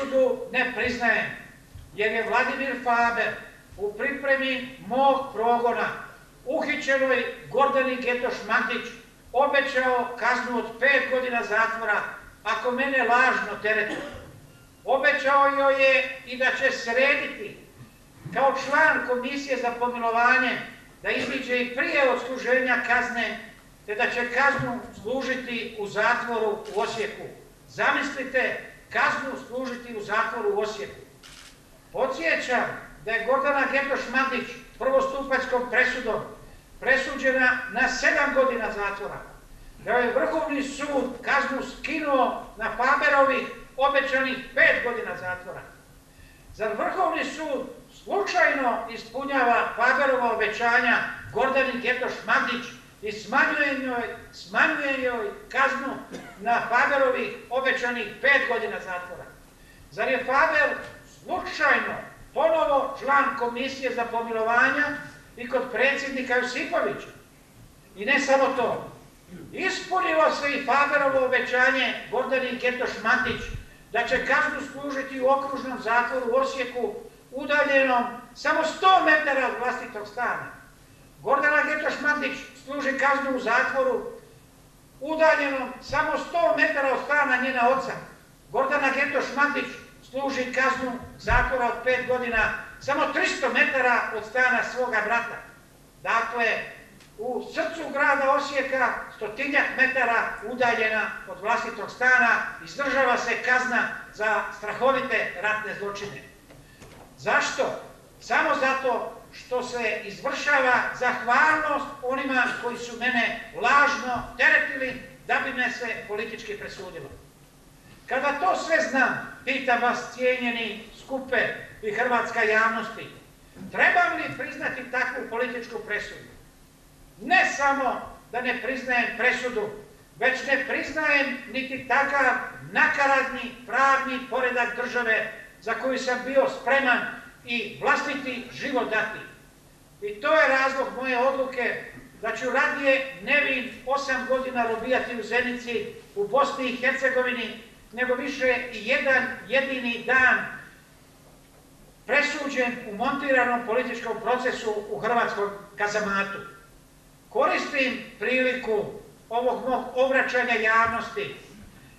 presudu ne priznajem, jer je Vladimir Faber u pripremi mog progona uhićenoj Gordani Getoš-Magdić obećao kaznu od 5 godina zatvora ako mene lažno tereti. Obećao joj je i da će srediti kao član Komisije za pomilovanje da iziđe i prije odsluženja kazne, te da će kaznu služiti u zatvoru u Osijeku. Zamislite, kaznu služiti u zatvoru u Osijeku. Podsjećam da je Gordana Getoš-Magdić prvostupanjskom presudom presuđena na 7 godina zatvora. Da je Vrhovni sud kaznu skinuo na Faberovih obećanih 5 godina zatvora. Zar Vrhovni sud slučajno ispunjava Faberova obećanja Gordani Getoš-Magdić i smanjuje joj kaznu na Faberovih obećanih 5 godina zatvora? Zar je Faber slučajno ponovo član Komisije za pomilovanja i kod predsjednika Josipovića? I ne samo to. Ispunilo se i Faberovo obećanje Gordani Getoš-Magdić da će kaznu služiti u okružnom zatvoru u Osijeku, udaljenom samo 100 metara od vlastitog stana. Gordana Getoš-Magdić služi kaznu u zatvoru udaljenom samo 100 metara od stana njena oca. Gordana Getoš-Magdić služi kaznu zatvora od 5 godina samo 300 metara od stana svoga brata. Dakle, u srcu grada Osijeka, 100-tinjak metara udaljena od vlastitog stana, izdržava se kazna za strahovite ratne zločine. Zašto? Samo zato što se izvršava zahvalnost onima koji su mene lažno teretili da bi me se politički presudilo. Kada to sve znam, pitam vas, cijenjeni skupe i hrvatska javnosti, trebam li priznati takvu političku presudu? Ne samo da ne priznajem presudu, već ne priznajem niti takav nakaradni pravni poredak države za koju sam bio spreman i vlastiti život dati. I to je razlog moje odluke da ću radije nevin 8 godina robijati u Zenici, u Bosni i Hercegovini, nego više i jedan jedini dan presuđen u montiranom političkom procesu u hrvatskom kazamatu. Koristim priliku ovog mog obraćanja javnosti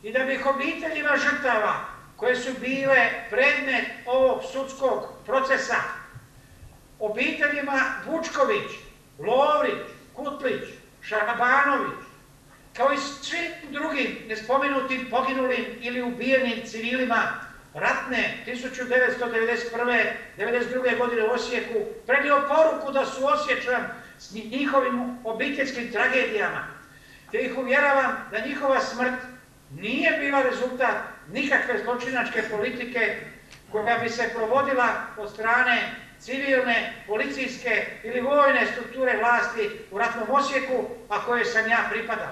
i da bih obiteljima žrtava koje su bile predmet ovog sudskog procesa, obiteljima Vučković, Lovrić, Kutlić, Šabanović, kao i svim drugim nespomenutim poginulim ili ubijenim civilima ratne 1991-1992. godine u Osijeku, prenio poruku da su osjećam s njihovim obiteljskim tragedijama, te ih uvjeravam da njihova smrt nije bila rezultat nikakve zločinačke politike koja bi se provodila od strane civilne, policijske ili vojne strukture vlasti u ratnom Osijeku, a koje sam ja pripadao.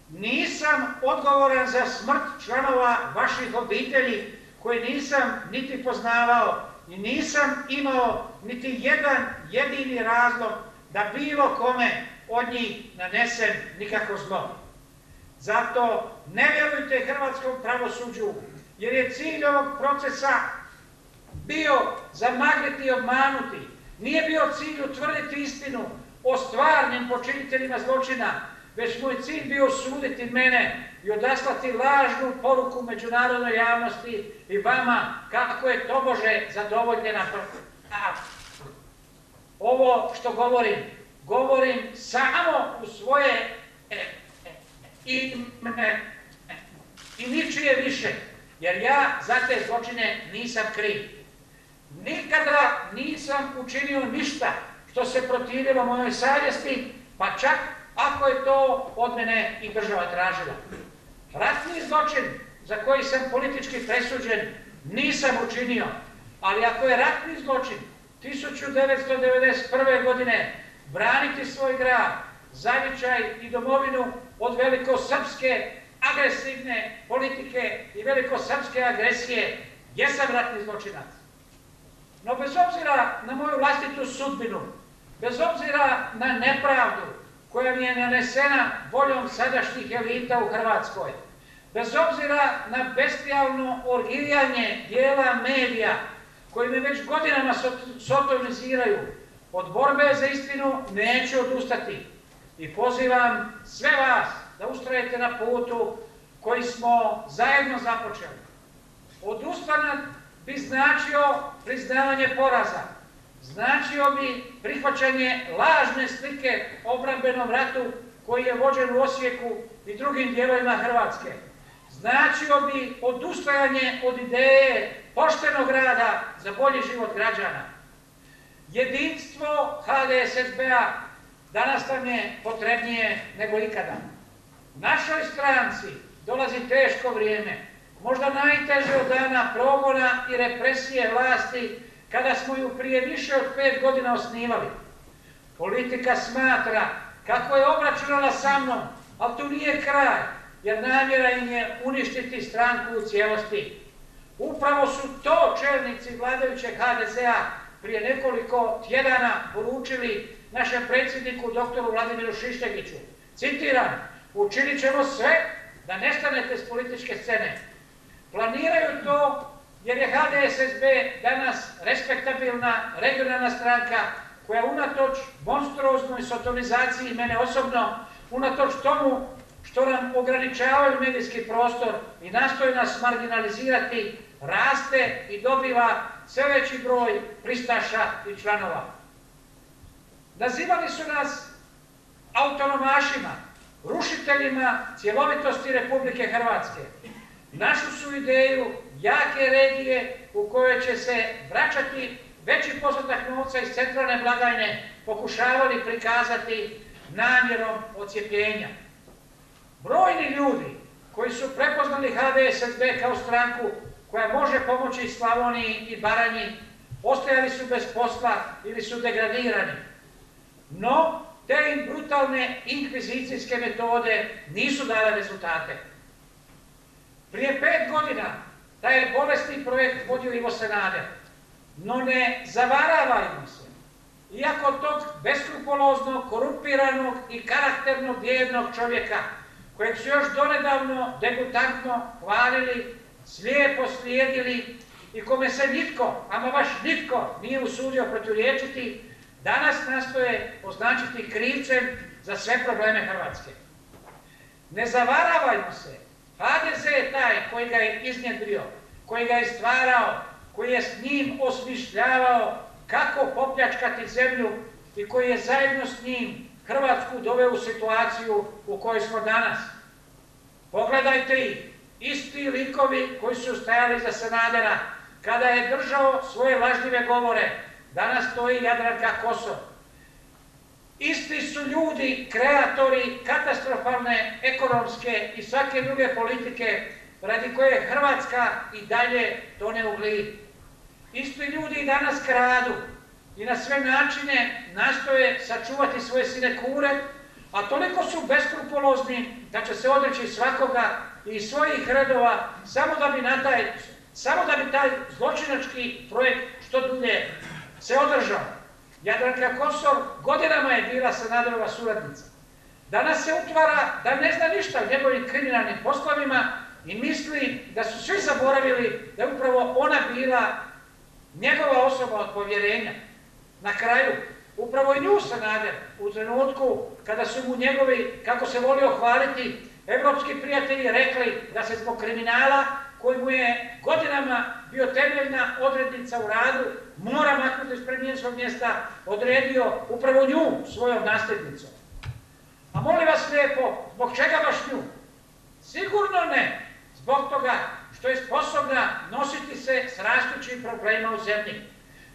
Nisam odgovoran za smrt članova vaših obitelji koje nisam niti poznavao i nisam imao niti jedan jedini razlog da bilo kome od njih nanesem nikako zlo. Zato ne vjerujte hrvatskom pravosuđu, jer je cilj ovog procesa bio zamagliti i obmanuti. Nije bio cilj utvrditi istinu o stvarnim počiniteljima zločina, već moj cilj bio suditi mene i odaslati lažnu poruku međunarodnoj javnosti i vama kako je tobože zadovoljena. Ovo što govorim samo u svoje ime i ničije više, jer ja za te zločine nisam kriv. Nikada nisam učinio ništa što se protivilo mojoj savjesti, pa čak ako je to od mene i država tražila. Ratni zločin za koji sam politički presuđen nisam učinio, ali ako je ratni zločin 1991. godine braniti svoj grad, zavičaj i domovinu od velikosrpske agresivne politike i velikosrpske agresije, jesam ratni zločinac. No bez obzira na moju vlastitu sudbinu, bez obzira na nepravdu koja mi je nanesena voljom sadašnjih elita u Hrvatskoj, bez obzira na bestijalno orgijanje dijela medija koji me već godinama sotoniziraju, od borbe za istinu neću odustati i pozivam sve vas da ustrajete na putu koji smo zajedno započeli. Odustanak bi značio priznavanje poraza, značio bi prihvaćanje lažne slike o obrambenom ratu koji je vođen u Osijeku i drugim dijelovima Hrvatske. Značio bi odustajanje od ideje poštenog rada za bolji život građana. Jedinstvo HDSSB-a danas nam je potrebnije nego ikada. Našoj stranci dolazi teško vrijeme, možda najteže od dana progona i represije vlasti kada smo ju prije više od 5 godina osnivali. Politika smatra kako je obračunala sa mnom, ali tu nije kraj, jer namjera im je uništiti stranku u cijelosti. Upravo su to čelnici vladajućeg HDZ-a prije nekoliko tjedana poručili našem predsjedniku doktoru Vladimiru Šišljagiću. Citiram, učinit ćemo sve da nestanete s političke scene. Planiraju to jer je HDSSB danas respektabilna regionalna stranka koja unatoč monstruoznoj sotonizaciji mene osobno, unatoč tomu što nam ograničavaju medijski prostor i nastoje nas marginalizirati, raste i dobiva sve veći broj pristaša i članova. Nazivali su nas autonomašima, rušiteljima cjelovitosti Republike Hrvatske. Našu su ideju jake regije u kojoj će se vraćati veći postotak novca iz centralne blagajne pokušavali prikazati namjerom odcijepljenja. Brojni ljudi koji su prepoznali HDSSB kao stranku koja može pomoći Slavoniji i Baranji, ostajali su bez posla ili su degradirani. No, te im brutalne inkvizicijske metode nisu dale rezultate. Prije 5 godina taj je bolesni projekt vodio Ivo Sanader. No ne zavaravajmo se. Iako tog beskrupuloznog, korumpiranog i karakterno bijednog čovjeka, kojeg su još donedavno debutantno hvalili, slijepo slijedili i kome se nitko, ama baš nitko, nije usudio proturječiti, danas nastoje označiti krivcem za sve probleme Hrvatske. Ne zavaravajmo se, HDZ je taj koji ga je iznjedrio, koji ga je stvarao, koji je s njim osmišljavao kako popljačkati zemlju i koji je zajedno s njim Hrvatsku doveo u situaciju u kojoj smo danas. Pogledajte ih, isti likovi koji su stajali za Sanadera kada je držao svoje lažljive govore, danas stoji Jadranka Kosor. Isti su ljudi, kreatori katastrofalne ekonomske i svake druge politike radi koje Hrvatska i dalje tone u glib. Isti ljudi i danas kradu i na sve načine nastoje sačuvati svoje sinekure, a toliko su beskrupulozni da će se odreći svakoga i svojih redova samo da bi taj zločinački projekt što dulje se održao. Jadranka Kosor godinama je bila Sanaderova suradnica. Danas se utvara da ne zna ništa o njegovim kriminalnim poslovima i misli da su svi zaboravili da je upravo ona bila njegova osoba od povjerenja. Na kraju, upravo i nju Sanader, u trenutku kada su mu njegovi, kako se volio hvaliti, evropski prijatelji rekli da se zbog kriminala, koji mu je godinama bio temeljna odrednica u radu, mora maknuti s premijerskog mjesta, odredio upravo nju svojom nasljednicom. A molim vas lijepo, zbog čega baš nju? Sigurno ne zbog toga što je sposobna nositi se s rastućim problemima u zemlji,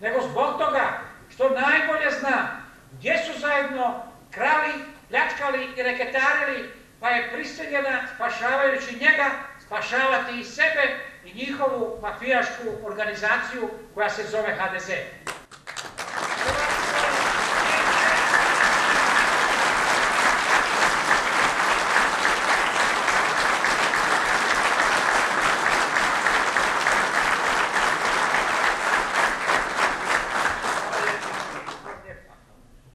nego zbog toga što najbolje zna gdje su zajedno krali, pljačkali i reketarili, pa je prisiljena, spašavajući njega, spašavati i sebe i njihovu mafijašku organizaciju koja se zove HDZ.